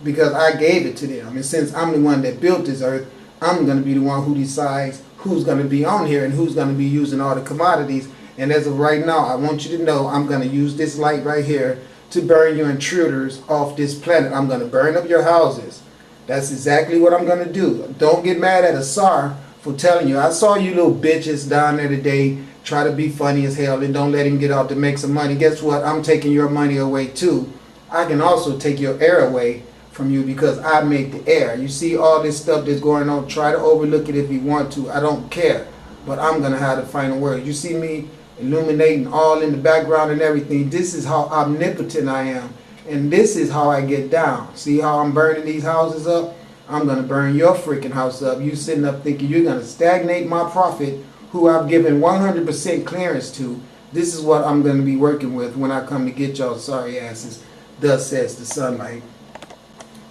because I gave it to them. And since I'm the one that built this earth, I'm going to be the one who decides who's going to be on here and who's going to be using all the commodities. And as of right now, I want you to know I'm going to use this light right here to burn your intruders off this planet. I'm going to burn up your houses. That's exactly what I'm going to do. Don't get mad at Asar for telling you. I saw you little bitches down there today try to be funny as hell and don't let him get out to make some money. Guess what? I'm taking your money away too. I can also take your air away from you because I make the air. You see all this stuff that's going on. Try to overlook it if you want to. I don't care. But I'm going to have the final word. You see me illuminating all in the background and everything. This is how omnipotent I am. And this is how I get down. See how I'm burning these houses up? I'm going to burn your freaking house up. You sitting up thinking you're going to stagnate my prophet who I've given 100% clearance to. This is what I'm going to be working with when I come to get y'all sorry asses. Thus says the sunlight.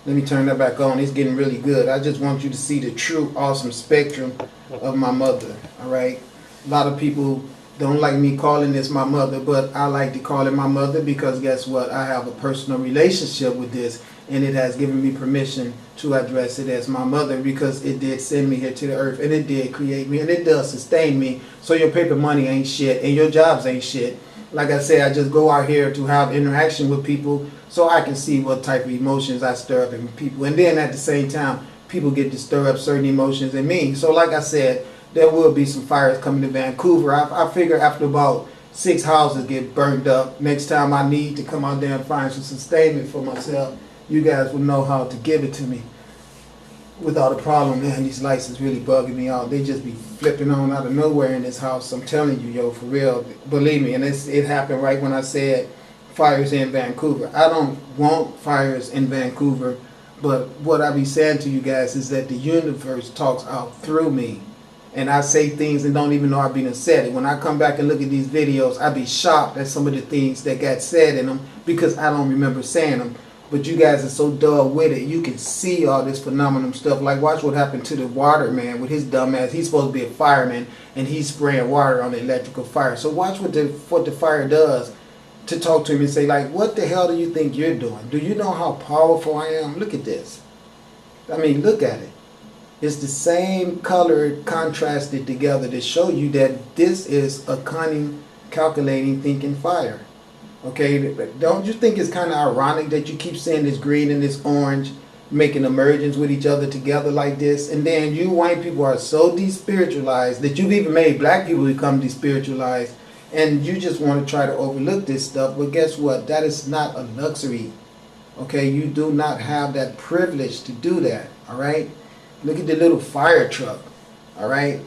Let me turn that back on. It's getting really good. I just want you to see the true awesome spectrum of my mother. Alright? A lot of people don't like me calling this my mother, but I like to call it my mother because guess what? I have a personal relationship with this, and it has given me permission to address it as my mother because it did send me here to the earth, and it did create me, and it does sustain me. So your paper money ain't shit, and your jobs ain't shit. Like I said, I just go out here to have interaction with people so I can see what type of emotions I stir up in people. And then at the same time, people get to stir up certain emotions in me. So like I said, there will be some fires coming to Vancouver. I figure after about 6 houses get burned up, next time I need to come out there and find some sustainment for myself, you guys will know how to give it to me without a problem. Man, these lights is really bugging me out. They just be flipping on out of nowhere in this house. I'm telling you, yo, for real. Believe me, and it happened right when I said fires in Vancouver. I don't want fires in Vancouver, but what I be saying to you guys is that the universe talks out through me. And I say things and don't even know I've been said it. When I come back and look at these videos, I be shocked at some of the things that got said in them because I don't remember saying them. But you guys are so dull with it. You can see all this phenomenal stuff. Like watch what happened to the water man with his dumb ass. He's supposed to be a fireman and he's spraying water on the electrical fire. So watch what the fire does to talk to him and say like, what the hell do you think you're doing? Do you know how powerful I am? Look at this. I mean, look at it. It's the same color contrasted together to show you that this is a cunning, calculating, thinking fire. Okay, don't you think it's kind of ironic that you keep seeing this green and this orange making emergence with each other together like this? And then you white people are so despiritualized that you've even made black people become despiritualized. And you just want to try to overlook this stuff. But guess what? That is not a luxury. Okay, you do not have that privilege to do that. All right? Look at the little fire truck, all right?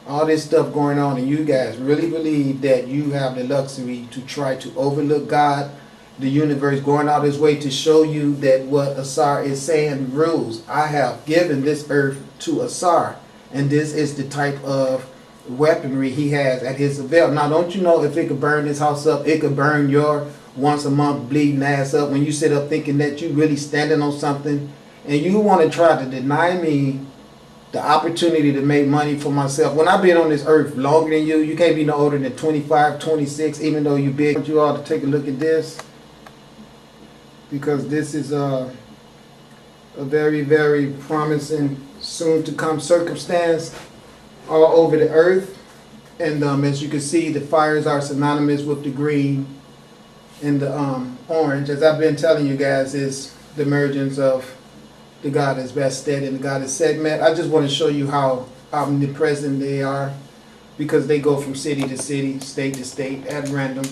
All this stuff going on, and you guys really believe that you have the luxury to try to overlook God, the universe, going out his way to show you that what Asar is saying rules. I have given this earth to Asar, and this is the type of weaponry he has at his avail. Now, don't you know if it could burn this house up, it could burn your once a month bleeding ass up when you sit up thinking that you really standing on something, and you want to try to deny me the opportunity to make money for myself. When I've been on this earth longer than you can't be no older than 25, 26, even though you big. I want you all to take a look at this because this is a very, very promising soon to come circumstance all over the earth. And as you can see, the fires are synonymous with the green and the orange. As I've been telling you guys, is the emergence of the goddess Bastet and the goddess Segmet. I just want to show you how omnipresent they are because they go from city to city, state to state at random.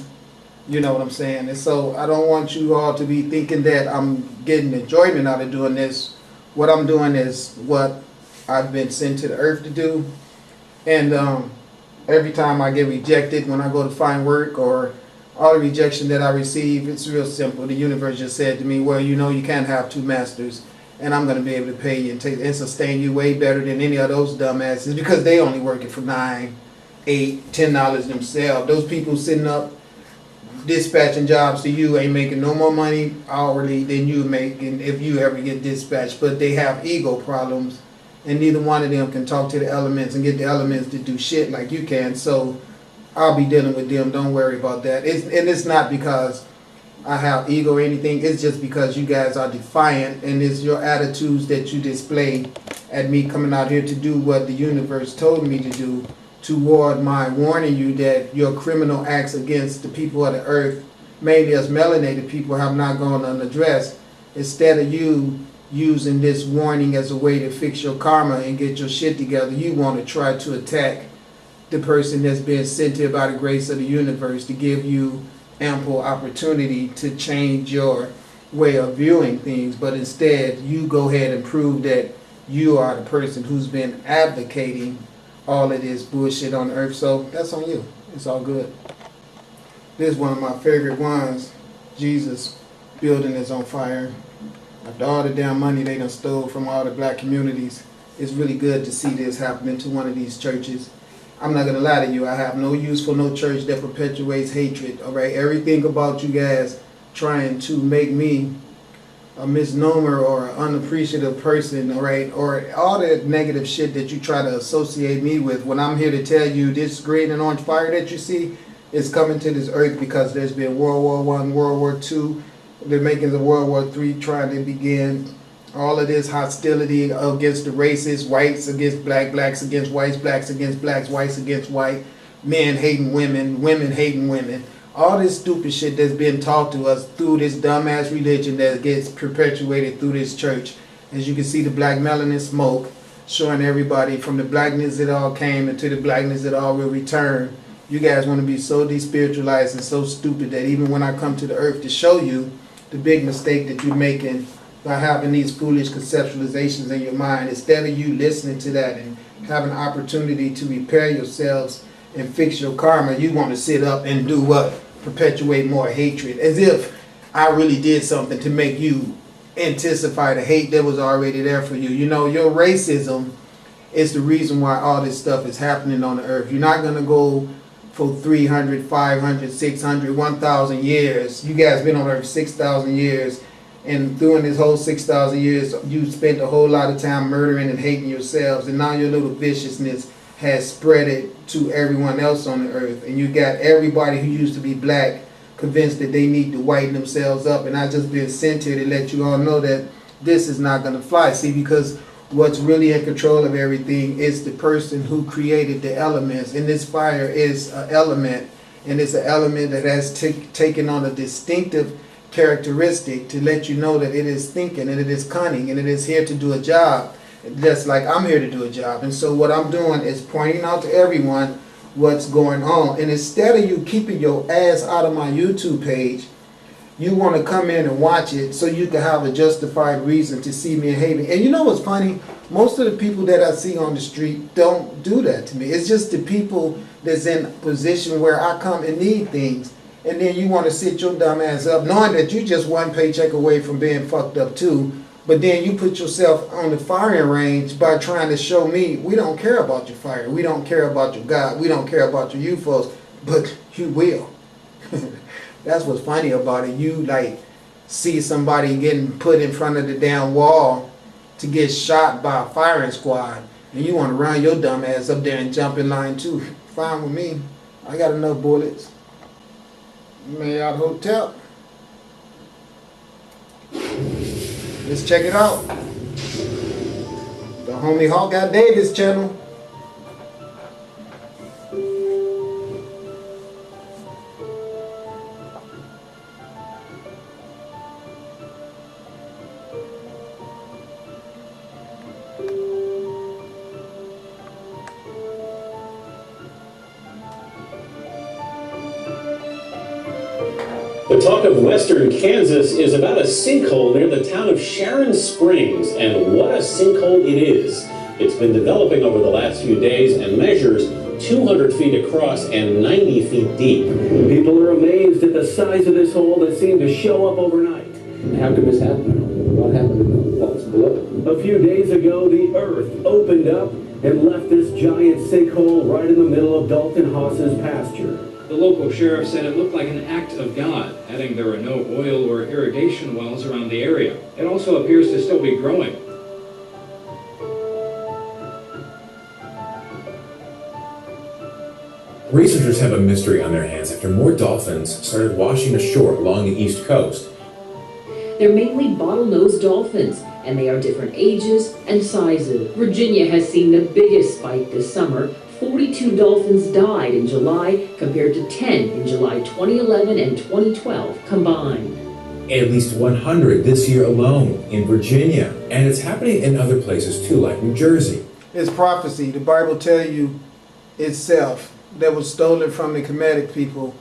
You know what I'm saying? And so I don't want you all to be thinking that I'm getting enjoyment out of doing this. What I'm doing is what I've been sent to the earth to do. And every time I get rejected when I go to find work or all the rejection that I receive, it's real simple. The universe just said to me, well, you know, you can't have two masters. And I'm going to be able to pay you and sustain you way better than any of those dumbasses because they only working for $9, $8, $10 themselves. Those people sitting up dispatching jobs to you ain't making no more money hourly than you making if you ever get dispatched. But they have ego problems, and neither one of them can talk to the elements and get the elements to do shit like you can. So I'll be dealing with them. Don't worry about that. And it's not because I have ego or anything. It's just because you guys are defiant, and it's your attitudes that you display at me coming out here to do what the universe told me to do, toward my warning you that your criminal acts against the people of the earth, mainly us melanated people, have not gone unaddressed. Instead of you using this warning as a way to fix your karma and get your shit together, you want to try to attack the person that's been sent here by the grace of the universe to give you ample opportunity to change your way of viewing things. But instead, you go ahead and prove that you are the person who's been advocating all of this bullshit on earth. So that's on you. It's all good. This is one of my favorite ones. Jesus, building is on fire. After all the damn money they done stole from all the black communities, it's really good to see this happening to one of these churches. I'm not gonna lie to you, I have no use for no church that perpetuates hatred, all right? Everything about you guys trying to make me a misnomer or an unappreciative person, all right? Or all that negative shit that you try to associate me with, when I'm here to tell you this green and orange fire that you see is coming to this earth because there's been World War I, World War II, the makings of World War III trying to begin. All of this hostility against the races, whites against black, blacks against whites, blacks against blacks, whites against white, men hating women, women hating women. All this stupid shit that's been taught to us through this dumbass religion that gets perpetuated through this church. As you can see, the black melanin smoke showing everybody from the blackness it all came into the blackness it all will return. You guys want to be so despiritualized and so stupid that even when I come to the earth to show you the big mistake that you're making by having these foolish conceptualizations in your mind, instead of you listening to that and having an opportunity to repair yourselves and fix your karma, you want to sit up and do what? Perpetuate more hatred, as if I really did something to make you intensify the hate that was already there for you. You know, your racism is the reason why all this stuff is happening on the earth. You're not going to go for 300, 500, 600, 1,000 years. You guys been on earth 6,000 years. And during this whole 6,000 years, you spent a whole lot of time murdering and hating yourselves. And now your little viciousness has spread it to everyone else on the earth. And you got everybody who used to be black convinced that they need to whiten themselves up. And I just been sent here to let you all know that this is not going to fly. See, because what's really in control of everything is the person who created the elements. And this fire is an element. And it's an element that has taken on a distinctive characteristic to let you know that it is thinking and it is cunning and it is here to do a job, just like I'm here to do a job. And so what I'm doing is pointing out to everyone what's going on. And instead of you keeping your ass out of my YouTube page, you want to come in and watch it so you can have a justified reason to see me hating. And you know what's funny? Most of the people that I see on the street don't do that to me. It's just the people that's in a position where I come and need things. And then you want to sit your dumb ass up knowing that you just one paycheck away from being fucked up too. But then you put yourself on the firing range by trying to show me we don't care about your fire. We don't care about your God. We don't care about your UFOs. But you will. That's what's funny about it. You like see somebody getting put in front of the damn wall to get shot by a firing squad. And you want to run your dumb ass up there and jump in line too. Fine with me. I got enough bullets. Marriott Hotel. Let's check it out. The homie Hawk got Davis channel. The talk of western Kansas is about a sinkhole near the town of Sharon Springs, and what a sinkhole it is. It's been developing over the last few days and measures 200 feet across and 90 feet deep. People are amazed at the size of this hole that seemed to show up overnight. How could this happen? What happened to the faults below? A few days ago, the earth opened up and left this giant sinkhole right in the middle of Dalton Haas's pasture. The local sheriff said it looked like an act of God, adding there are no oil or irrigation wells around the area. It also appears to still be growing. Researchers have a mystery on their hands after more dolphins started washing ashore along the East Coast. They're mainly bottlenose dolphins, and they are different ages and sizes. Virginia has seen the biggest spike this summer. 42 dolphins died in July, compared to 10 in July 2011 and 2012 combined. At least 100 this year alone in Virginia. And it's happening in other places too, like New Jersey. It's prophecy. The Bible tells you itself that was stolen from the Kemetic people,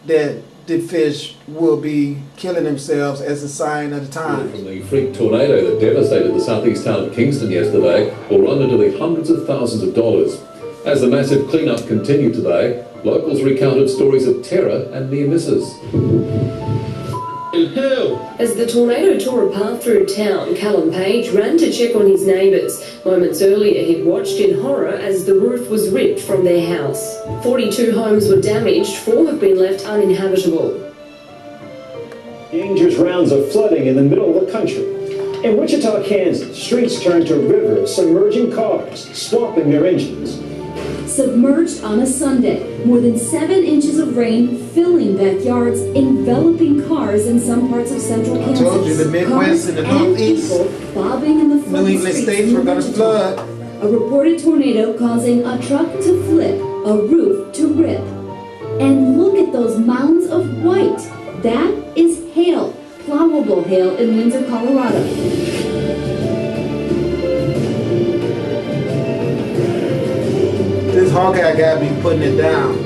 that the fish will be killing themselves as a sign of the times. From the freak tornado that devastated the southeast town of Kingston yesterday will run into the hundreds of thousands of dollars. As the massive cleanup continued today, locals recounted stories of terror and near misses. As the tornado tore a path through town, Callum Page ran to check on his neighbours. Moments earlier, he'd watched in horror as the roof was ripped from their house. 42 homes were damaged, 4 have been left uninhabitable. Dangerous rounds of flooding in the middle of the country. In Wichita, Kansas, streets turned to rivers, submerging cars, swamping their engines. Submerged on a Sunday, more than 7 inches of rain filling backyards, enveloping cars in some parts of central Kansas. I told you, the Midwest and the Northeast, bobbing in the New England states were going to flood. A reported tornado causing a truck to flip, a roof to rip. And look at those mounds of white. That is hail, plowable hail in Windsor, Colorado. This Hawkeye guy be putting it down.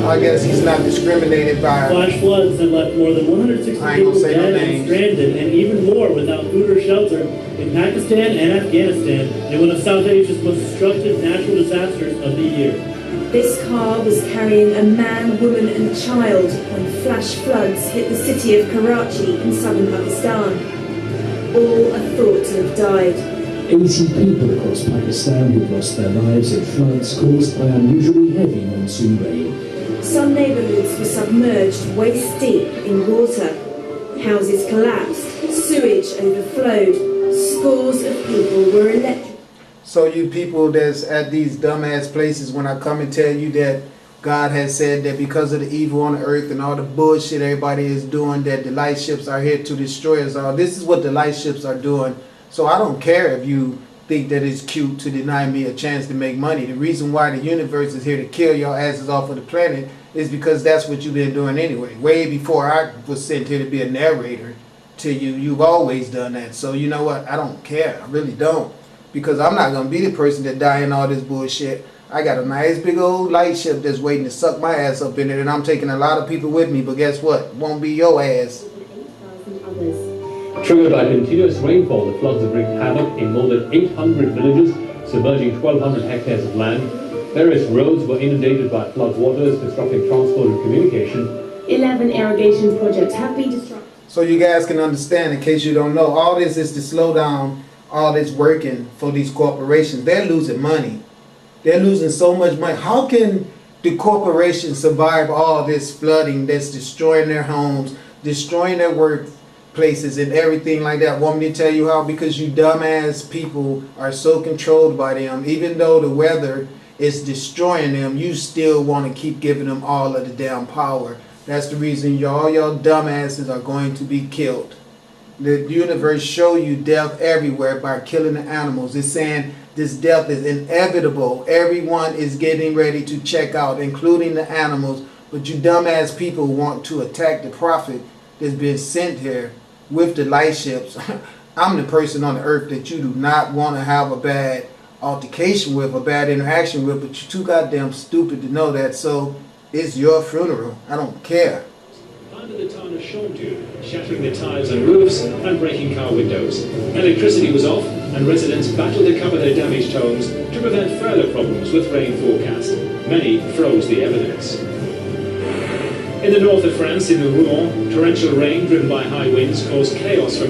I guess he's not discriminated by. Flash floods have left more than 160 people dead and stranded, and even more without food or shelter in Pakistan and Afghanistan in one of South Asia's most destructive natural disasters of the year. This car was carrying a man, woman and child when flash floods hit the city of Karachi in southern Pakistan. All are thought to have died. 80 people across Pakistan who've lost their lives in floods caused by unusually heavy monsoon rain. Some neighbourhoods were submerged waist deep in water. Houses collapsed, sewage overflowed, scores of people were electrocuted. So you people that's at these dumbass places, when I come and tell you that God has said that because of the evil on the earth and all the bullshit everybody is doing, that the light ships are here to destroy us all. This is what the light ships are doing. So I don't care if you think that it's cute to deny me a chance to make money. The reason why the universe is here to kill your asses off of the planet is because that's what you've been doing anyway. Way before I was sent here to be a narrator to you, you've always done that. So you know what? I don't care. I really don't. Because I'm not going to be the person that die in all this bullshit. I got a nice big old light ship that's waiting to suck my ass up in it, and I'm taking a lot of people with me, but guess what? Won't be your ass. Triggered by continuous rainfall, the floods have wreaked havoc in more than 800 villages, submerging 1,200 hectares of land. Various roads were inundated by flood waters, disrupting transport and communication. 11 irrigation projects have been disrupted. So you guys can understand, in case you don't know, all this is to slow down all this working for these corporations. They're losing money. They're losing so much money. How can the corporations survive all this flooding that's destroying their homes, destroying their workplaces and everything like that? Want me to tell you how? Because you dumbass people are so controlled by them. Even though the weather is destroying them, you still want to keep giving them all of the damn power. That's the reason all y'all dumbasses are going to be killed. The universe show you death everywhere by killing the animals. It's saying this death is inevitable. Everyone is getting ready to check out, including the animals. But you dumbass people want to attack the prophet that's been sent here with the light ships. I'm the person on the earth that you do not want to have a bad altercation with, a bad interaction with, but you're too goddamn stupid to know that. So it's your funeral. I don't care. Under the town of Shontu, shattering the tiles and roofs and breaking car windows. Electricity was off, and residents battled to cover their damaged homes to prevent further problems with rain forecast. Many froze the evidence. In the north of France, in the Rouen, torrential rain driven by high winds caused chaos from